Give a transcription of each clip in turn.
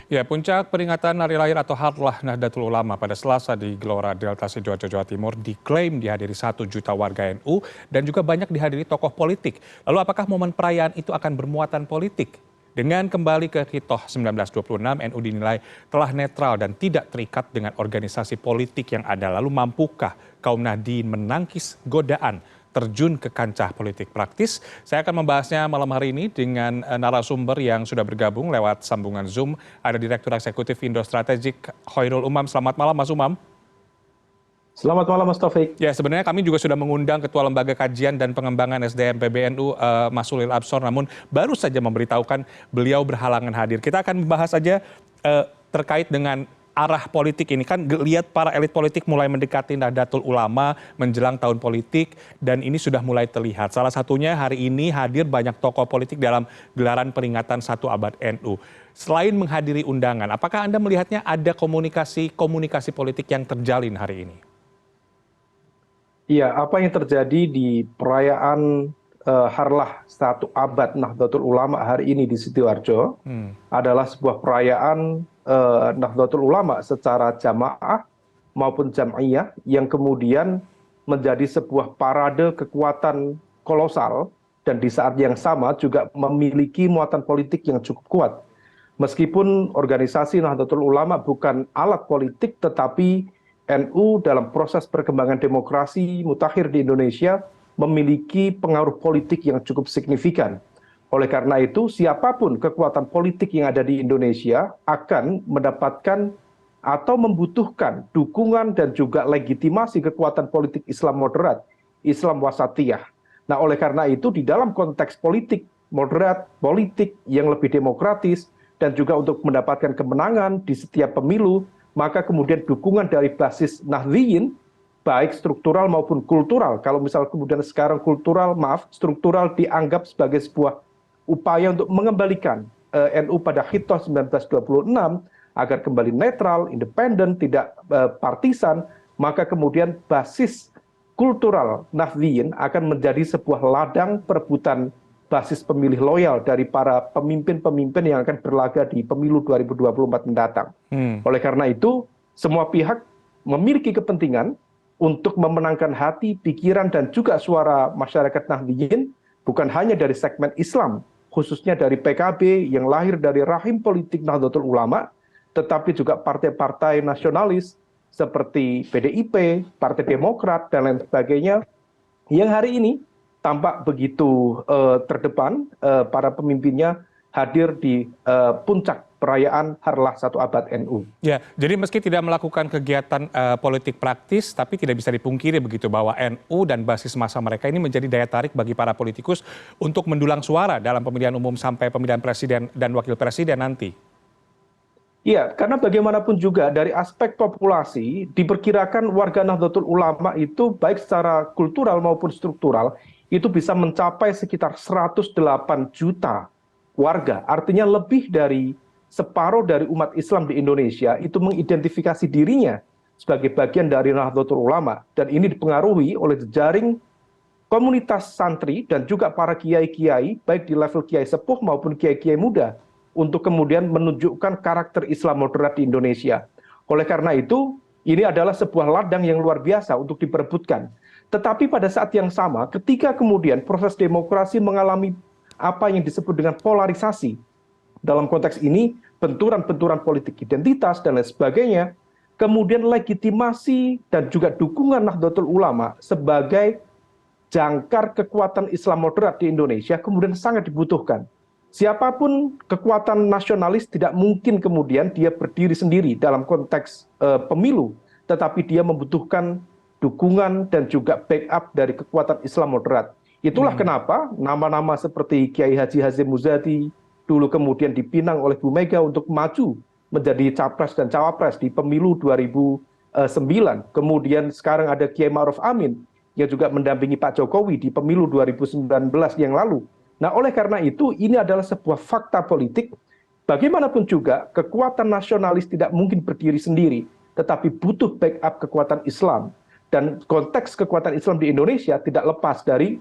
Ya, puncak peringatan hari lahir atau Harlah Nahdlatul Ulama pada Selasa di Gelora Delta Sidoarjo, Jawa Timur diklaim dihadiri 1 juta warga NU dan juga banyak dihadiri tokoh politik. Lalu apakah momen perayaan itu akan bermuatan politik? Dengan kembali ke Hitoh 1926, NU dinilai telah netral dan tidak terikat dengan organisasi politik yang ada. Lalu mampukah kaum Nahdien menangkis godaan terjun ke kancah politik praktis? Saya akan membahasnya malam hari ini dengan narasumber yang sudah bergabung lewat sambungan Zoom. Ada Direktur Eksekutif Indo Strategik Khoirul Umam. Selamat malam Mas Umam. Selamat malam Mas Taufik. Ya, sebenarnya kami juga sudah mengundang Ketua Lembaga Kajian dan Pengembangan SDM PBNU Mas Ulil Absor, namun baru saja memberitahukan beliau berhalangan hadir. Kita akan membahas saja terkait dengan arah politik ini. Kan lihat para elit politik mulai mendekati Nahdlatul Ulama menjelang tahun politik dan ini sudah mulai terlihat. Salah satunya hari ini hadir banyak tokoh politik dalam gelaran peringatan 1 abad NU. Selain menghadiri undangan, apakah Anda melihatnya ada komunikasi politik yang terjalin hari ini? Iya, apa yang terjadi di perayaan Harlah 1 abad Nahdlatul Ulama hari ini di Sidoarjo adalah sebuah perayaan Nahdlatul Ulama secara jamaah maupun jam'iyah yang kemudian menjadi sebuah parade kekuatan kolosal dan di saat yang sama juga memiliki muatan politik yang cukup kuat. Meskipun organisasi Nahdlatul Ulama bukan alat politik, tetapi NU dalam proses perkembangan demokrasi mutakhir di Indonesia memiliki pengaruh politik yang cukup signifikan. Oleh karena itu, siapapun kekuatan politik yang ada di Indonesia akan mendapatkan atau membutuhkan dukungan dan juga legitimasi kekuatan politik Islam moderat, Islam wasatiyah. Nah, oleh karena itu, di dalam konteks politik moderat, politik yang lebih demokratis, dan juga untuk mendapatkan kemenangan di setiap pemilu, maka kemudian dukungan dari basis Nahdliyin, baik struktural maupun kultural. Kalau misal kemudian sekarang struktural dianggap sebagai sebuah upaya untuk mengembalikan NU pada Hitoh 1926 agar kembali netral, independen, tidak partisan, maka kemudian basis kultural Nahdliyin akan menjadi sebuah ladang perebutan basis pemilih loyal dari para pemimpin-pemimpin yang akan berlaga di pemilu 2024 mendatang. Oleh karena itu, semua pihak memiliki kepentingan untuk memenangkan hati, pikiran, dan juga suara masyarakat Nahdliyin, bukan hanya dari segmen Islam, khususnya dari PKB yang lahir dari rahim politik Nahdlatul Ulama, tetapi juga partai-partai nasionalis seperti PDIP, Partai Demokrat, dan lain sebagainya, yang hari ini tampak begitu terdepan, para pemimpinnya hadir di puncak perayaan Harlah 1 abad NU. Ya, jadi meski tidak melakukan kegiatan politik praktis, tapi tidak bisa dipungkiri begitu bahwa NU dan basis massa mereka ini menjadi daya tarik bagi para politikus untuk mendulang suara dalam pemilihan umum sampai pemilihan presiden dan wakil presiden nanti. Iya, karena bagaimanapun juga dari aspek populasi, diperkirakan warga Nahdlatul Ulama itu baik secara kultural maupun struktural, itu bisa mencapai sekitar 108 juta warga. Artinya lebih dari separuh dari umat Islam di Indonesia itu mengidentifikasi dirinya sebagai bagian dari Nahdlatul Ulama. Dan ini dipengaruhi oleh jejaring komunitas santri dan juga para kiai-kiai, baik di level kiai sepuh maupun kiai-kiai muda, untuk kemudian menunjukkan karakter Islam moderat di Indonesia. Oleh karena itu, ini adalah sebuah ladang yang luar biasa untuk diperebutkan. Tetapi pada saat yang sama, ketika kemudian proses demokrasi mengalami apa yang disebut dengan polarisasi, dalam konteks ini benturan-benturan politik identitas dan lain sebagainya, kemudian legitimasi dan juga dukungan Nahdlatul Ulama sebagai jangkar kekuatan Islam moderat di Indonesia kemudian sangat dibutuhkan. Siapapun kekuatan nasionalis tidak mungkin kemudian dia berdiri sendiri dalam konteks pemilu, tetapi dia membutuhkan dukungan dan juga backup dari kekuatan Islam moderat. Itulah kenapa nama-nama seperti Kiai Haji Hashim Muzadi dulu kemudian dipinang oleh Bu Mega untuk maju menjadi capres dan cawapres di pemilu 2009. Kemudian sekarang ada Kiai Ma'ruf Amin yang juga mendampingi Pak Jokowi di pemilu 2019 yang lalu. Nah, oleh karena itu, ini adalah sebuah fakta politik. Bagaimanapun juga, kekuatan nasionalis tidak mungkin berdiri sendiri, tetapi butuh backup kekuatan Islam. Dan konteks kekuatan Islam di Indonesia tidak lepas dari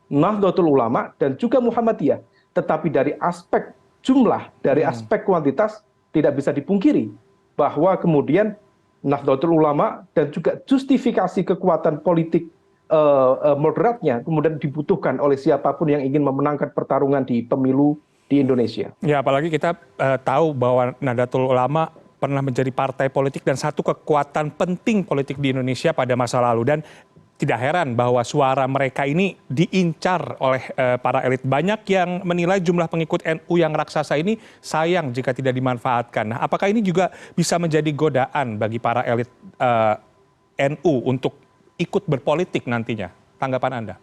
Nahdlatul Ulama dan juga Muhammadiyah. Tetapi dari aspek jumlah, dari aspek kuantitas, tidak bisa dipungkiri bahwa kemudian Nahdlatul Ulama dan juga justifikasi kekuatan politik moderatnya kemudian dibutuhkan oleh siapapun yang ingin memenangkan pertarungan di pemilu di Indonesia. Ya, apalagi kita tahu bahwa Nahdlatul Ulama pernah menjadi partai politik dan satu kekuatan penting politik di Indonesia pada masa lalu. Dan tidak heran bahwa suara mereka ini diincar oleh para elit. Banyak yang menilai jumlah pengikut NU yang raksasa ini sayang jika tidak dimanfaatkan. Nah, apakah ini juga bisa menjadi godaan bagi para elit NU untuk ikut berpolitik nantinya? Tanggapan Anda?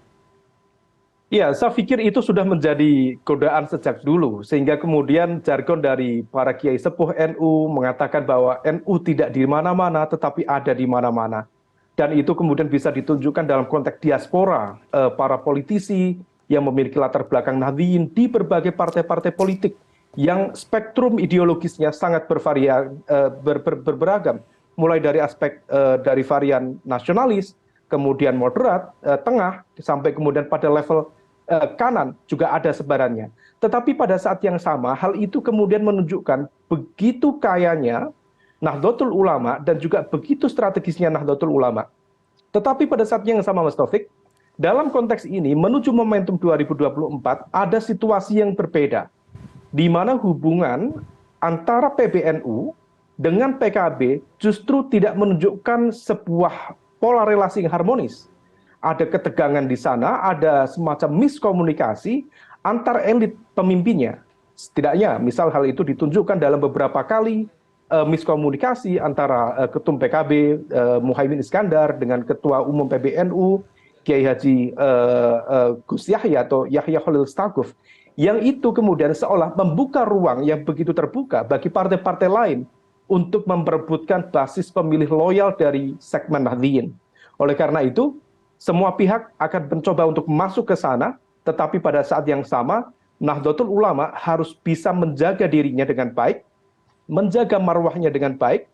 Ya, saya pikir itu sudah menjadi godaan sejak dulu, sehingga kemudian jargon dari para kiai sepuh NU mengatakan bahwa NU tidak di mana-mana, tetapi ada di mana-mana. Dan itu kemudian bisa ditunjukkan dalam konteks diaspora, para politisi yang memiliki latar belakang Nahdliyin di berbagai partai-partai politik yang spektrum ideologisnya sangat berberagam, mulai dari aspek dari varian nasionalis, kemudian moderat, tengah, sampai kemudian pada level kanan juga ada sebarannya. Tetapi pada saat yang sama, hal itu kemudian menunjukkan begitu kayanya Nahdlatul Ulama dan juga begitu strategisnya Nahdlatul Ulama. Tetapi pada saat yang sama, Mas Taufik, dalam konteks ini menuju momentum 2024 ada situasi yang berbeda, di mana hubungan antara PBNU dengan PKB justru tidak menunjukkan sebuah pola relasi yang harmonis. Ada ketegangan di sana, ada semacam miskomunikasi antar elit pemimpinnya. Setidaknya, misal hal itu ditunjukkan dalam beberapa kali miskomunikasi antara Ketum PKB Muhaimin Iskandar dengan Ketua Umum PBNU Kiai Haji Gus Yahya atau Yahya Khalil Stakuf, yang itu kemudian seolah membuka ruang yang begitu terbuka bagi partai-partai lain untuk memperebutkan basis pemilih loyal dari segmen Nahdliyin. Oleh karena itu, semua pihak akan mencoba untuk masuk ke sana, tetapi pada saat yang sama, Nahdlatul Ulama harus bisa menjaga dirinya dengan baik, menjaga marwahnya dengan baik,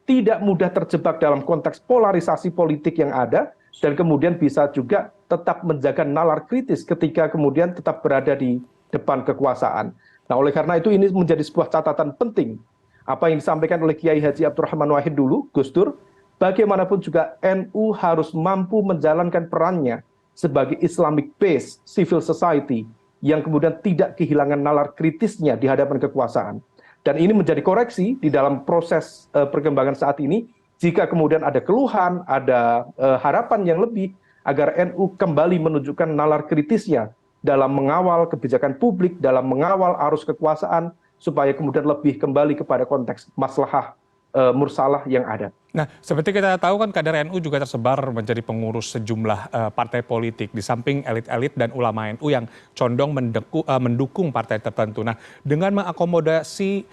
tidak mudah terjebak dalam konteks polarisasi politik yang ada, dan kemudian bisa juga tetap menjaga nalar kritis ketika kemudian tetap berada di depan kekuasaan. Nah, oleh karena itu ini menjadi sebuah catatan penting. Apa yang disampaikan oleh Kiai Haji Abdurrahman Wahid dulu, Gus Dur, bagaimanapun juga NU harus mampu menjalankan perannya sebagai Islamic base civil society yang kemudian tidak kehilangan nalar kritisnya di hadapan kekuasaan. Dan ini menjadi koreksi di dalam proses perkembangan saat ini, jika kemudian ada keluhan, ada harapan yang lebih agar NU kembali menunjukkan nalar kritisnya dalam mengawal kebijakan publik, dalam mengawal arus kekuasaan, supaya kemudian lebih kembali kepada konteks maslahah mursalah yang ada. Nah, seperti kita tahu kan kader NU juga tersebar menjadi pengurus sejumlah partai politik di samping elit-elit dan ulama NU yang condong mendukung partai tertentu. Nah, dengan mengakomodasi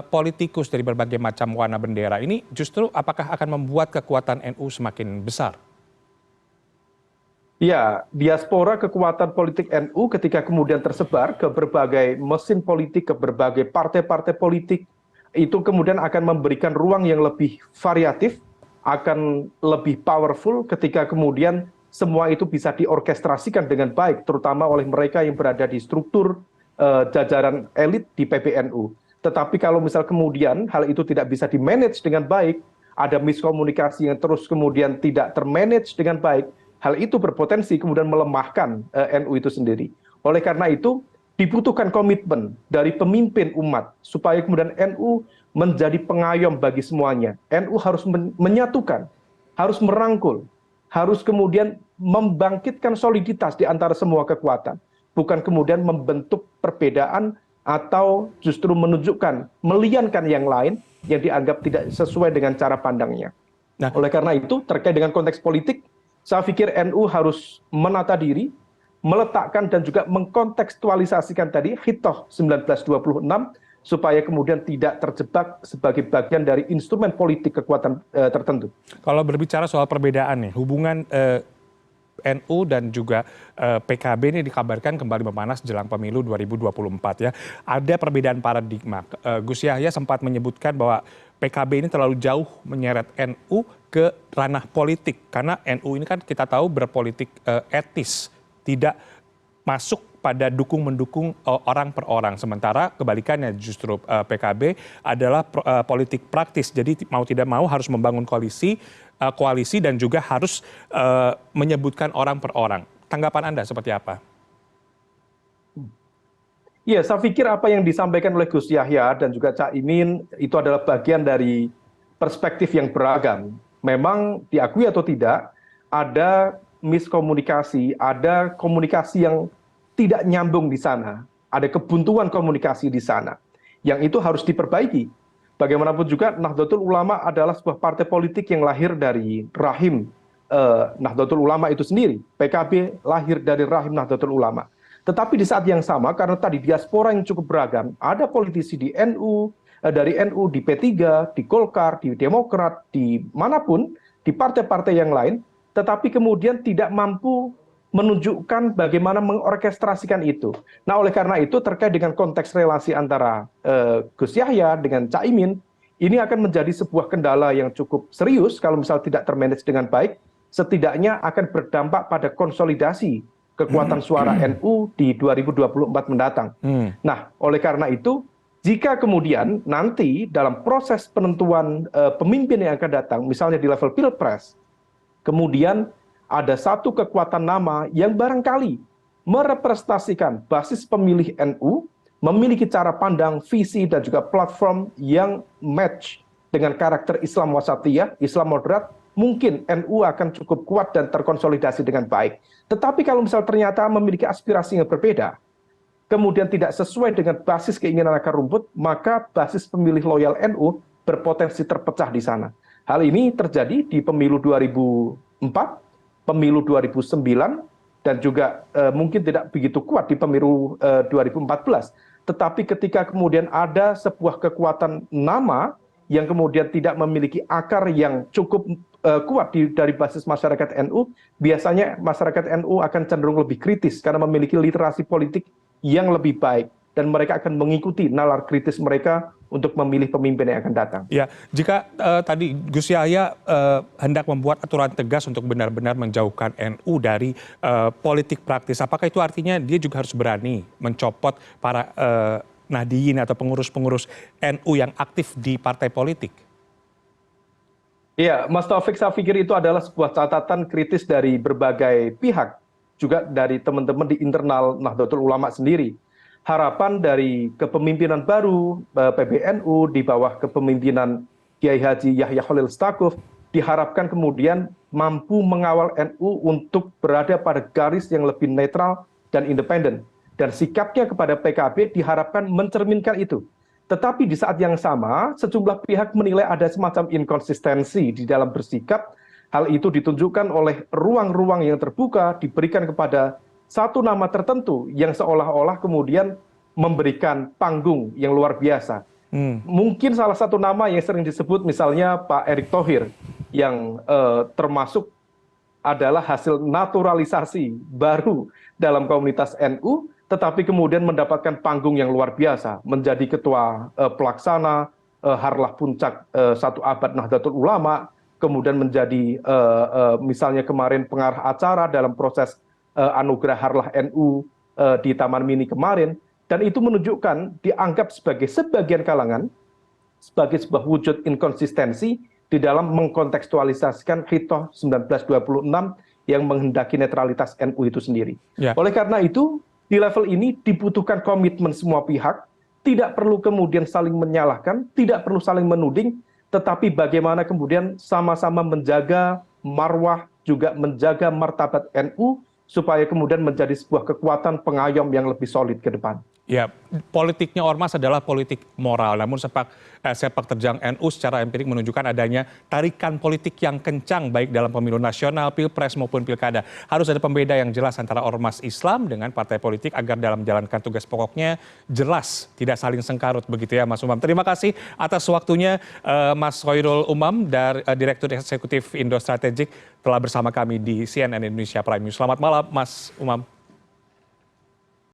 politikus dari berbagai macam warna bendera ini, justru apakah akan membuat kekuatan NU semakin besar? Ya, diaspora kekuatan politik NU ketika kemudian tersebar ke berbagai mesin politik, ke berbagai partai-partai politik, itu kemudian akan memberikan ruang yang lebih variatif, akan lebih powerful ketika kemudian semua itu bisa diorkestrasikan dengan baik, terutama oleh mereka yang berada di struktur jajaran elit di PBNU. Tetapi kalau misal kemudian hal itu tidak bisa dimanage dengan baik, ada miskomunikasi yang terus kemudian tidak termanage dengan baik, hal itu berpotensi kemudian melemahkan NU itu sendiri. Oleh karena itu, dibutuhkan komitmen dari pemimpin umat supaya kemudian NU menjadi pengayom bagi semuanya. NU harus menyatukan, harus merangkul, harus kemudian membangkitkan soliditas di antara semua kekuatan. Bukan kemudian membentuk perbedaan atau justru menunjukkan, meliankan yang lain yang dianggap tidak sesuai dengan cara pandangnya. Nah, oleh karena itu terkait dengan konteks politik, saya pikir NU harus menata diri, meletakkan dan juga mengkontekstualisasikan tadi Hitoh 1926 supaya kemudian tidak terjebak sebagai bagian dari instrumen politik kekuatan tertentu. Kalau berbicara soal perbedaan nih, hubungan NU dan juga PKB ini dikabarkan kembali memanas jelang pemilu 2024 ya. Ada perbedaan paradigma. Gus Yahya sempat menyebutkan bahwa PKB ini terlalu jauh menyeret NU ke ranah politik karena NU ini kan kita tahu berpolitik etis, tidak masuk pada dukung-mendukung orang per orang. Sementara kebalikannya justru PKB adalah politik praktis. Jadi mau tidak mau harus membangun koalisi dan juga harus menyebutkan orang per orang. Tanggapan Anda seperti apa? Ya, saya pikir apa yang disampaikan oleh Gus Yahya dan juga Cak Imin itu adalah bagian dari perspektif yang beragam. Memang diakui atau tidak, ada miskomunikasi, ada komunikasi yang tidak nyambung di sana, ada kebuntuan komunikasi di sana, yang itu harus diperbaiki. Bagaimanapun juga Nahdlatul Ulama adalah sebuah partai politik yang lahir dari rahim Nahdlatul Ulama itu sendiri. PKB lahir dari rahim Nahdlatul Ulama. Tetapi di saat yang sama, karena tadi diaspora yang cukup beragam, ada politisi di NU, dari NU, di P3, di Golkar, di Demokrat, di manapun, di partai-partai yang lain, tetapi kemudian tidak mampu menunjukkan bagaimana mengorkestrasikan itu. Nah, oleh karena itu terkait dengan konteks relasi antara Gus Yahya dengan Cak Imin, ini akan menjadi sebuah kendala yang cukup serius kalau misal tidak termanage dengan baik, setidaknya akan berdampak pada konsolidasi kekuatan suara NU di 2024 mendatang. Nah, oleh karena itu, jika kemudian nanti dalam proses penentuan pemimpin yang akan datang, misalnya di level Pilpres, kemudian ada satu kekuatan nama yang barangkali merepresentasikan basis pemilih NU, memiliki cara pandang, visi, dan juga platform yang match dengan karakter Islam wasatiyah, Islam moderat, mungkin NU akan cukup kuat dan terkonsolidasi dengan baik. Tetapi kalau misal ternyata memiliki aspirasi yang berbeda, kemudian tidak sesuai dengan basis keinginan akar rumput, maka basis pemilih loyal NU berpotensi terpecah di sana. Hal ini terjadi di pemilu 2004, pemilu 2009, dan juga mungkin tidak begitu kuat di pemilu 2014. Tetapi ketika kemudian ada sebuah kekuatan nama yang kemudian tidak memiliki akar yang cukup kuat dari basis masyarakat NU, biasanya masyarakat NU akan cenderung lebih kritis karena memiliki literasi politik yang lebih baik dan mereka akan mengikuti nalar kritis mereka untuk memilih pemimpin yang akan datang. Ya, jika tadi Gus Yahya hendak membuat aturan tegas untuk benar-benar menjauhkan NU dari politik praktis, apakah itu artinya dia juga harus berani mencopot para Nahdliyin atau pengurus-pengurus NU yang aktif di partai politik? Ya, Mas Taufik, saya pikir itu adalah sebuah catatan kritis dari berbagai pihak, juga dari teman-teman di internal Nahdlatul Ulama sendiri. Harapan dari kepemimpinan baru PBNU di bawah kepemimpinan Kiai Haji Yahya Khalil Stakuf diharapkan kemudian mampu mengawal NU untuk berada pada garis yang lebih netral dan independen. Dan sikapnya kepada PKB diharapkan mencerminkan itu. Tetapi di saat yang sama, sejumlah pihak menilai ada semacam inkonsistensi di dalam bersikap. Hal itu ditunjukkan oleh ruang-ruang yang terbuka diberikan kepada satu nama tertentu yang seolah-olah kemudian memberikan panggung yang luar biasa. Mungkin salah satu nama yang sering disebut misalnya Pak Erick Thohir, yang termasuk adalah hasil naturalisasi baru dalam komunitas NU, tetapi kemudian mendapatkan panggung yang luar biasa, menjadi ketua pelaksana Harlah Puncak 1 Abad Nahdlatul Ulama, kemudian menjadi misalnya kemarin pengarah acara dalam proses anugerah Harlah NU di Taman Mini kemarin, dan itu menunjukkan dianggap sebagai sebagian kalangan sebagai sebuah wujud inkonsistensi di dalam mengkontekstualisasikan Hitoh 1926 yang menghendaki netralitas NU itu sendiri. Ya. Oleh karena itu, di level ini dibutuhkan komitmen semua pihak, tidak perlu kemudian saling menyalahkan, tidak perlu saling menuding, tetapi bagaimana kemudian sama-sama menjaga marwah, juga menjaga martabat NU, supaya kemudian menjadi sebuah kekuatan pengayom yang lebih solid ke depan. Ya, politiknya Ormas adalah politik moral, namun sepak terjang NU secara empirik menunjukkan adanya tarikan politik yang kencang baik dalam pemilu nasional, pilpres maupun pilkada. Harus ada pembeda yang jelas antara Ormas Islam dengan partai politik agar dalam menjalankan tugas pokoknya jelas, tidak saling sengkarut begitu ya Mas Umam. Terima kasih atas waktunya Mas Khairul Umam, dari Direktur Eksekutif Indo Strategik, telah bersama kami di CNN Indonesia Prime News. Selamat malam Mas Umam.